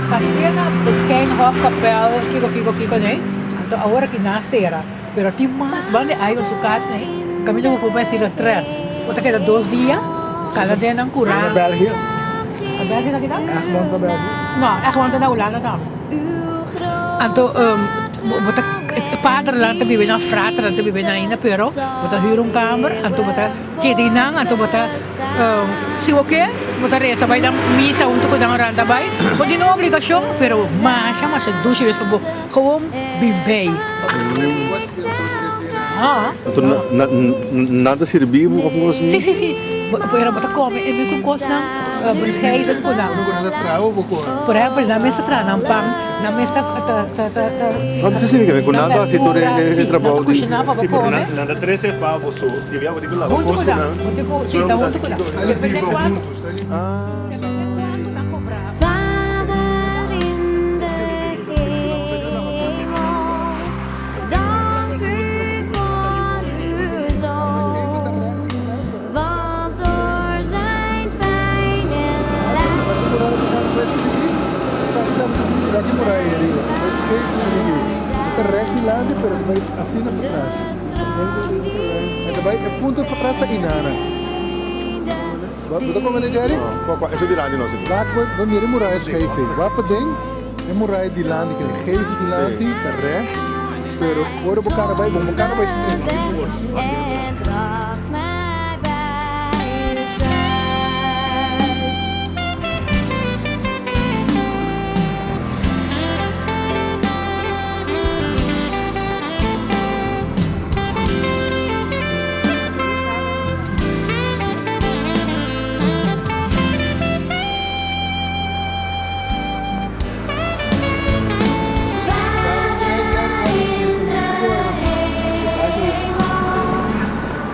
Kantina geen hofkapel, kiko, nee. Anto ahora que nascera. Pero ti mas bande ayo su casa, nee. Kami tu ko pa sila retret. Kita kita 2 dias, kala din ang kurang. België. België na kita? Egmond naar België. No, Egmond na Holanda dan. Anto bota padre lang tabi na frater lang tabi na ina pero bota hurong kamer anto bota kedinang anto bota si oke bota resa bay dang misa untuk dang randa bay bota no obligasyon pero masya dushi bes pabo kawom bimbay Toen nada serviu of was si pero bota come e beso kos na bescheiden ko na Ano ko na trabaho po ko. por ejemplo na mesa tra nang pang na mesa Wat is er? Kon nada se tu trabalho de Sì, Nanda 13 pavo su, ti abbiamo di quella Muito cosa, cuidado, no? muito cuidado, sim, dá muito cuidado. Depende quanto, Ah, depende quanto dá cobrar. Vader in de hemel, dank u voor uw zoon, want door zijn pijn en Aqui por aí, Riva. Mas que fica reto lá, pero vai assim na trás. Então vai é ponto para trás da inana. Betul kok manajer? Papa, is die radio nog eens? Laat we meer Moraes geven. Wat ding? En Moraes die land die geven die land die terecht. Pero worden elkaar bij, we elkaar bij stringen. en bracht mij bij u thuis.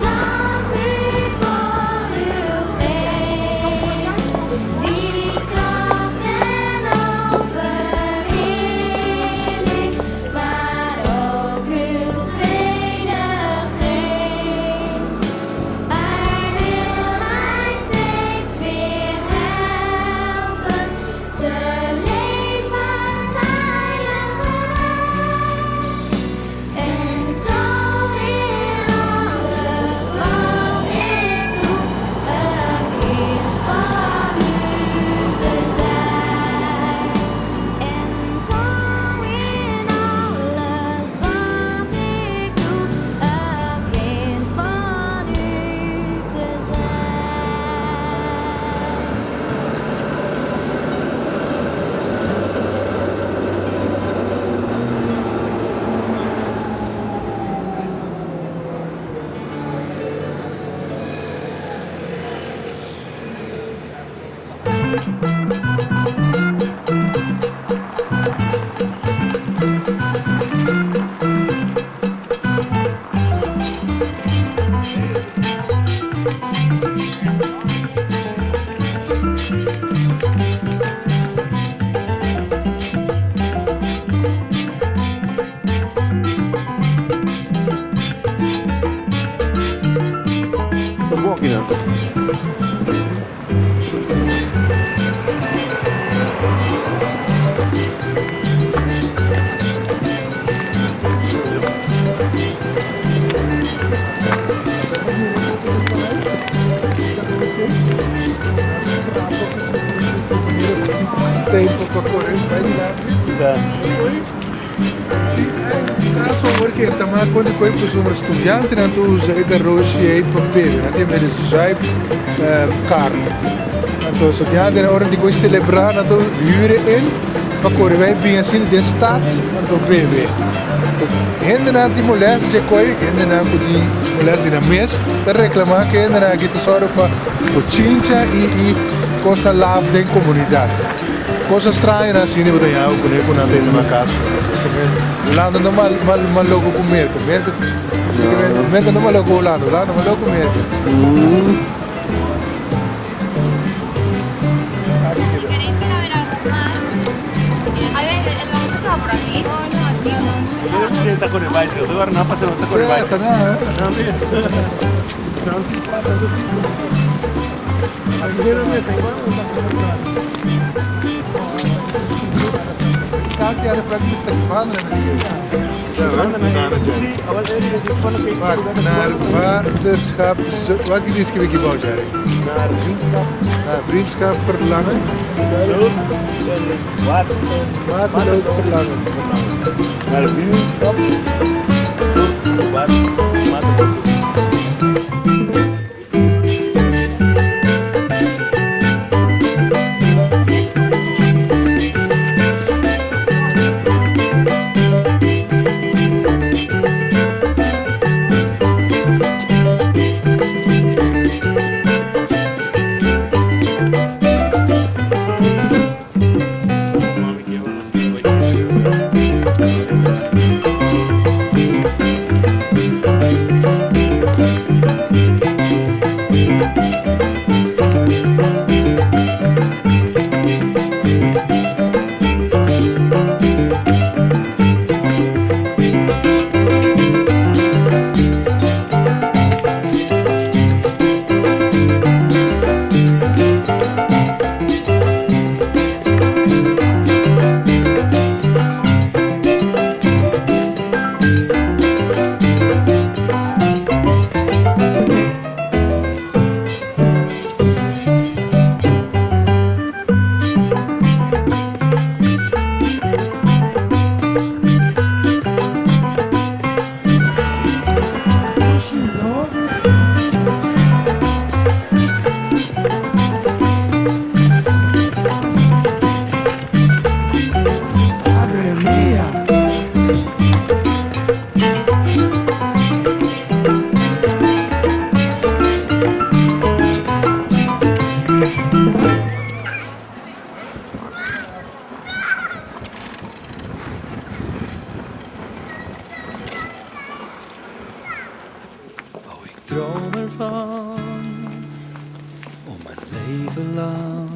Dank u voor uw geest, die kracht en overwinning, maar ook uw vrede geeft. Hij wil mij steeds weer helpen te leven heiliger. En zo in alles wat ik doe, een kind van u te zijn. En zo in alles wat ik doe, een kind van u te Een walkie dan. Steen op de correct bij die laat. Caso porque também quando foi para os estudiantes, não tu usa a roxa e papel, não tem medo de usar carne. Então os estudiantes na hora de go celebrar, não tu huren in, para correr vai bem assim de stad, não tu bebe. Ainda não tem mulheres de coi, ainda não tem mulheres de na mesa, te reclamar que ainda não aqui tu só para o chincha e coisa lá da comunidade. Coisa estranha assim, não tem algo com não tem numa casa. Lá não mal logo comer, merda não mal logo lá não mal logo comer. está con el bicycle. Tú ahora no pasa, no está con el Certo, bicycle. Kasi aan de fragmenten van naar vaderschap, wat is het gebouwd, Jerry? Naar vriendschap verlangen. Waterloos verlangen. Naar vriendschap. droom ervan om mijn leven lang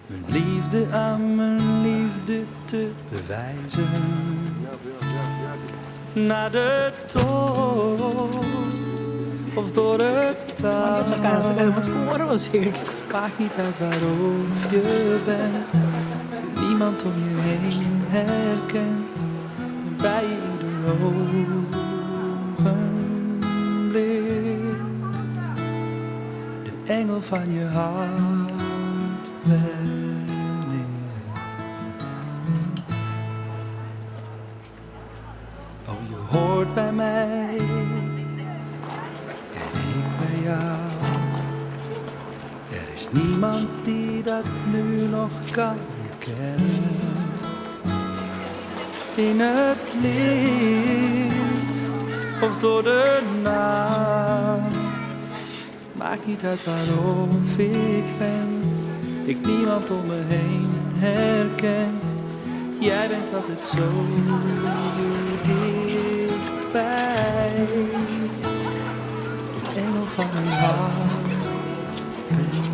mijn liefde aan mijn liefde te bewijzen. Naar de top of door het dal. Maakt niet uit waarof je bent, niemand om je heen herkent bij ieder ogenblik de engel van je hart ben ik. Oh, je hoort bij mij en ik bij jou. Er is niemand die dat nu nog kan ontkennen. In het licht of door de nacht, maakt niet uit waarof ik ben, ik niemand om me heen herken. Jij bent altijd zo dichtbij, de engel van mijn hart ben jij.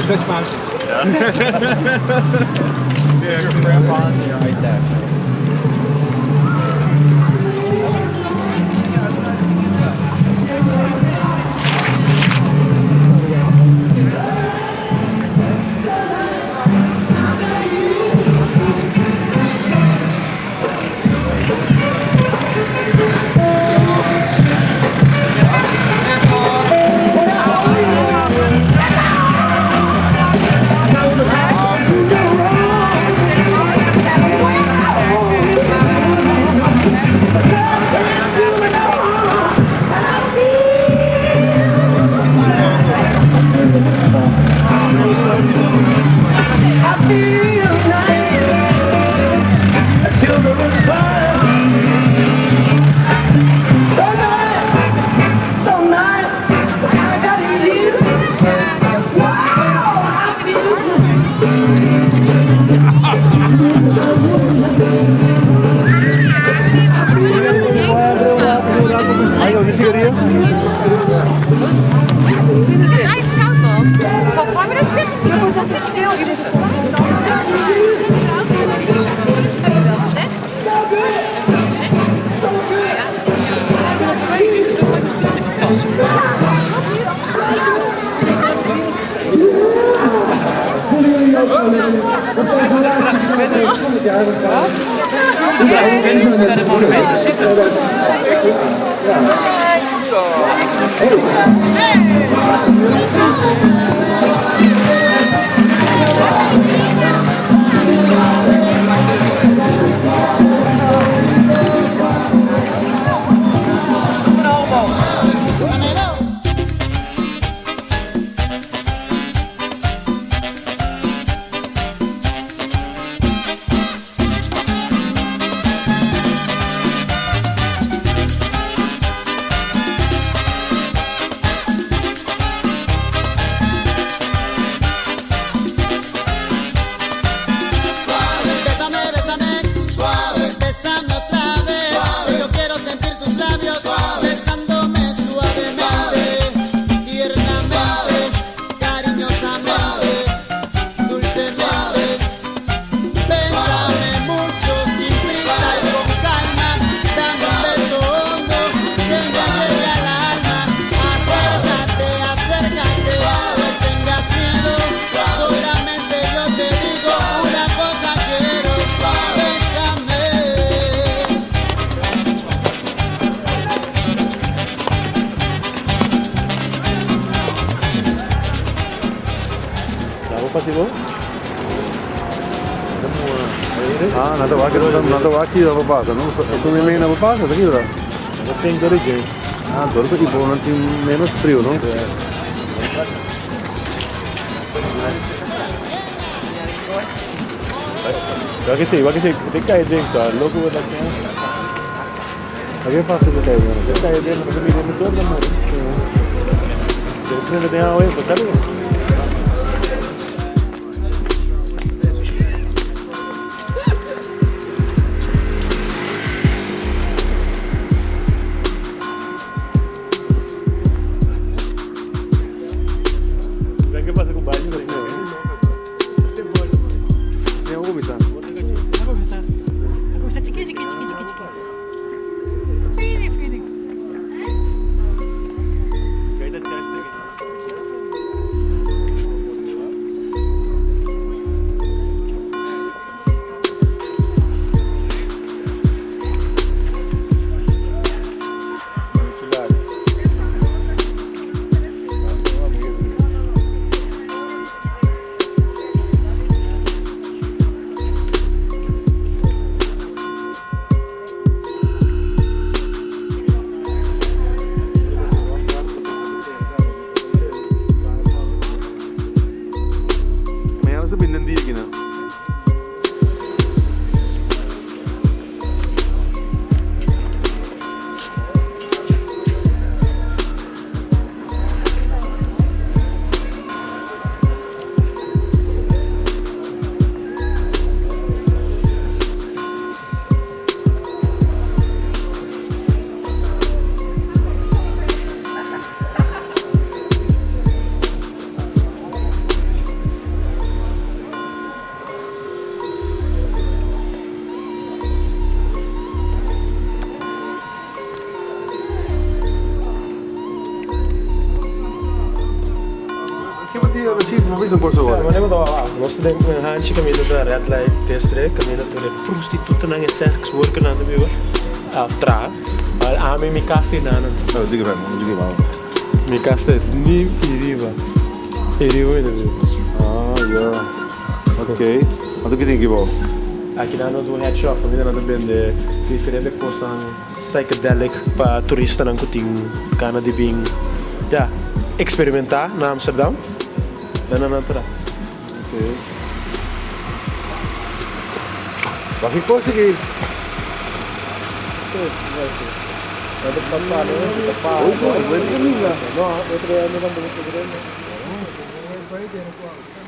Dutch mountains. Yeah. Your grandpa on your right side. Bij de monumenten zitten. Ah, nada waki apa pasa, não? Assumi meio apa pasa, tá aqui, tá? Sem dirigir. Ah, dor que tipo não tem menos frio, não? Wag kasi dekai din ka logo wala ka. Lagi pasa dekai din. Dekai din na kami din sa mo. Dito na din away, pasalo. Nós temos um handje caminho da red light testre, caminho da prostituta na sex worker na do bigo. After, a mim me casta na. Não, diga bem, não diga mal. Me casta ni piriva. Piriva ainda. Ah, ja. Ok. Wat que tem aqui bom? Aqui na do head shop, caminho na do vende diferente coisa psychedelic para turista na kuting kana de bing. Ja, experimentar na Amsterdam. Dan na tra. Ok. Wat que coisa que Ada tempat ni, tempat. Oh, itu, No, otro día no vamos a